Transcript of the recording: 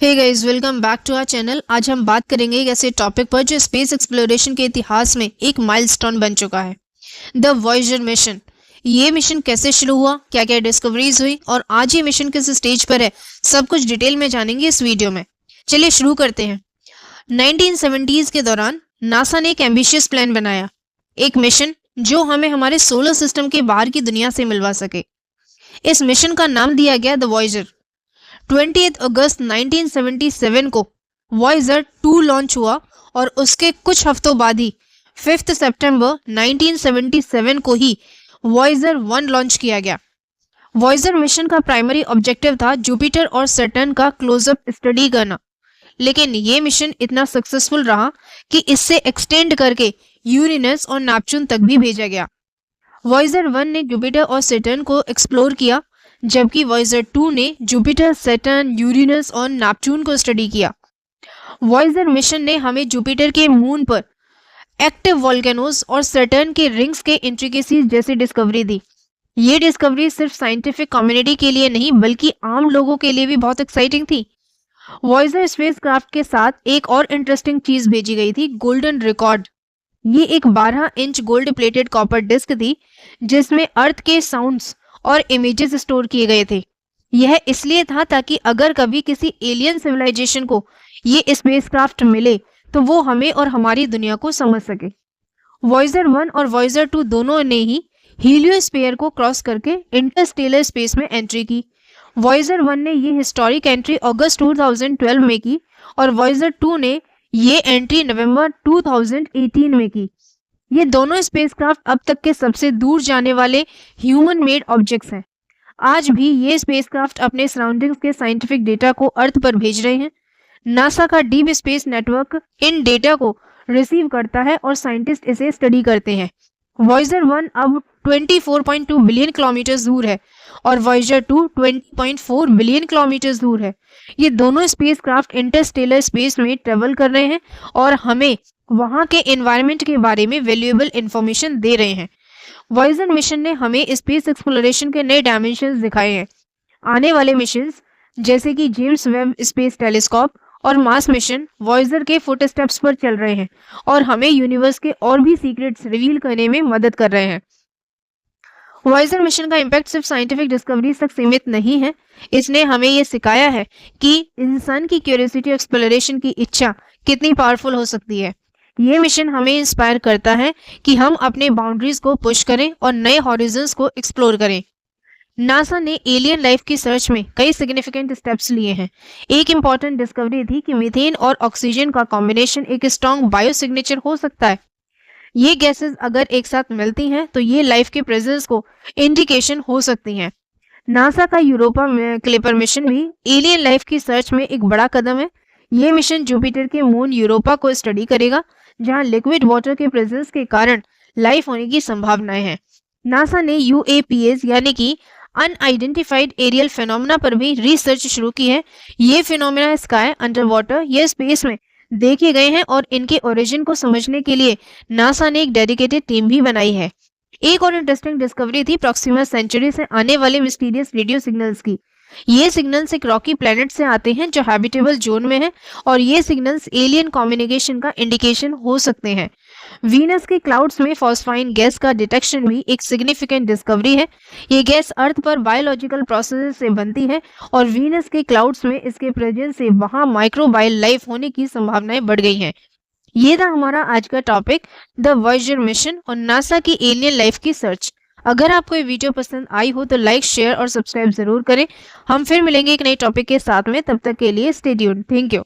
Hey guys, welcome back to our channel. आज हम बात करेंगे एक ऐसे टॉपिक पर जो स्पेस एक्सप्लोरेशन के इतिहास में एक माइलस्टोन बन चुका है, द वॉयेजर मिशन। ये मिशन कैसे शुरू हुआ, क्या क्या डिस्कवरीज हुई और आज ये मिशन किस स्टेज पर है, सब कुछ डिटेल में जानेंगे इस वीडियो में। चलिए शुरू करते हैं। 1970s के दौरान नासा ने एक एम्बिशियस प्लान बनाया, एक मिशन जो हमें हमारे सोलर सिस्टम के बाहर की दुनिया से मिलवा सके। इस मिशन का नाम दिया गया द वॉयेजर। 20 अगस्त 1977 को वॉयेजर 2 लॉन्च हुआ और उसके कुछ हफ्तों बाद ही 5 सितंबर 1977 को ही वॉयेजर 1 लॉन्च किया गया। वॉयेजर मिशन का प्राइमरी ऑब्जेक्टिव था जुपिटर और सैटर्न का क्लोजअप स्टडी करना, लेकिन ये मिशन इतना सक्सेसफुल रहा कि इससे एक्सटेंड करके यूरेनस और नेपच्यून तक भी भेजा गया। वॉयेजर 1 ने जुपिटर और सैटर्न को एक्सप्लोर किया, जबकि वॉयेजर 2 ने जुपिटर, सैटर्न, यूरेनस और नेपच्यून को स्टडी किया। वॉयेजर मिशन ने हमें जुपिटर के मून पर एक्टिव वोल्केनोज और सैटर्न के रिंग्स के इंट्रिकेसीज जैसी डिस्कवरी दी। ये डिस्कवरी सिर्फ साइंटिफिक कम्युनिटी के लिए नहीं बल्कि आम लोगों के लिए भी बहुत एक्साइटिंग थी। वॉयेजर स्पेसक्राफ्ट के साथ एक और इंटरेस्टिंग चीज भेजी गई थी, गोल्डन रिकॉर्ड। ये एक 12 inch gold plated copper disc थी जिसमें अर्थ के साउंड्स और इमेजेस स्टोर किए गए थे। यह इसलिए था ताकि अगर कभी किसी एलियन सिविलाइजेशन को ये स्पेसक्राफ्ट मिले तो वो हमें और हमारी दुनिया को समझ सके। वॉयेजर 1 और वॉयेजर 2 दोनों ने ही हीलियोस्फीयर को क्रॉस करके इंटरस्टेलर स्पेस में एंट्री की। वॉयेजर 1 ने ये हिस्टोरिक एंट्री अगस्त 2012 में की और वॉयेजर 2 ने ये एंट्री नवंबर 2018 में की। ये दोनों स्पेसक्राफ्ट अब तक के सबसे दूर जाने वाले ह्यूमन मेड ऑब्जेक्ट्स हैं। आज भी ये स्पेसक्राफ्ट अपने सराउंडिंग्स के साइंटिफिक डेटा को अर्थ पर भेज रहे हैं। नासा का डीप स्पेस नेटवर्क इन डेटा को रिसीव करता है और साइंटिस्ट इसे स्टडी करते हैं। वॉयेजर 1 अब 24.2 बिलियन किलोमीटर दूर है और वॉयेजर 2 20.4 बिलियन किलोमीटर दूर है। ये दोनों स्पेसक्राफ्ट इंटरस्टेलर स्पेस में ट्रेवल कर रहे हैं और हमें वहां के एनवायरनमेंट के बारे में वैल्यूएबल इंफॉर्मेशन दे रहे हैं। वॉयेजर मिशन ने हमें स्पेस एक्सप्लोरेशन के नए डायमेंशंस दिखाए हैं। आने वाले मिशंस जैसे कि जेम्स वेब स्पेस टेलीस्कोप और मार्स मिशन वॉयेजर के फुटस्टेप्स पर चल रहे हैं और हमें यूनिवर्स के और भी सीक्रेट्स रिवील करने में मदद कर रहे हैं। वॉयेजर मिशन का इम्पैक्ट सिर्फ साइंटिफिक डिस्कवरीज तक सीमित नहीं है। इसने हमें ये सिखाया है कि इंसान की क्यूरियोसिटी और एक्सप्लोरेशन की इच्छा कितनी पावरफुल हो सकती है। ये मिशन हमें इंस्पायर करता है कि हम अपने बाउंड्रीज को पुश करें और नए हॉरिजन्स को एक्सप्लोर करें। नासा ने एलियन लाइफ की सर्च में कई सिग्निफिकेंट स्टेप्स लिए हैं। एक इम्पॉर्टेंट डिस्कवरी थी कि मीथेन और ऑक्सीजन का कॉम्बिनेशन एक स्ट्रॉन्ग बायोसिग्नेचर हो सकता है। ये गैसेस अगर एक साथ मिलती हैं तो ये लाइफ के प्रेजेंस को इंडिकेशन हो सकती हैं। नासा का यूरोपा क्लिपर मिशन भी एलियन लाइफ की सर्च में एक बड़ा कदम है। ये मिशन जुपिटर के मून यूरोपा को स्टडी करेगा, जहां लिक्विड वाटर के प्रेजेंस के कारण लाइफ होने की संभावनाएं हैं। नासा ने UAPs यानी कि अनआइडेंटिफाइड एरियल फिनोमेना पर भी रिसर्च शुरू की है। ये फिनोमेना स्काई, अंडर वाटर या स्पेस में देखे गए हैं और इनके ओरिजिन को समझने के लिए नासा ने एक डेडिकेटेड टीम भी बनाई है। एक और इंटरेस्टिंग डिस्कवरी थी प्रॉक्सिमा सेंचुरी से आने वाले मिस्टीरियस रेडियो सिग्नल्स की। ये सिग्नल्स एक रॉकी प्लैनेट से आते हैं जो हैबिटेबल जोन में है और ये सिग्नल्स एलियन कम्युनिकेशन का इंडिकेशन हो सकते हैं। वीनस के क्लाउड्स में फॉस्फाइन गैस का डिटेक्शन भी एक सिग्निफिकेंट डिस्कवरी है। ये गैस अर्थ पर बायोलॉजिकल प्रोसेस से बनती है और वीनस के क्लाउड्स में इसके प्रेजेंस से वहां माइक्रोबायल लाइफ होने की संभावनाएं बढ़ गई हैं। ये था हमारा आज का टॉपिक, द वॉयेजर मिशन और नासा की एलियन लाइफ की सर्च। अगर आपको ये वीडियो पसंद आई हो तो लाइक, शेयर और सब्सक्राइब जरूर करें। हम फिर मिलेंगे एक नए टॉपिक के साथ में, तब तक के लिए स्टे ट्यून्ड। Thank you.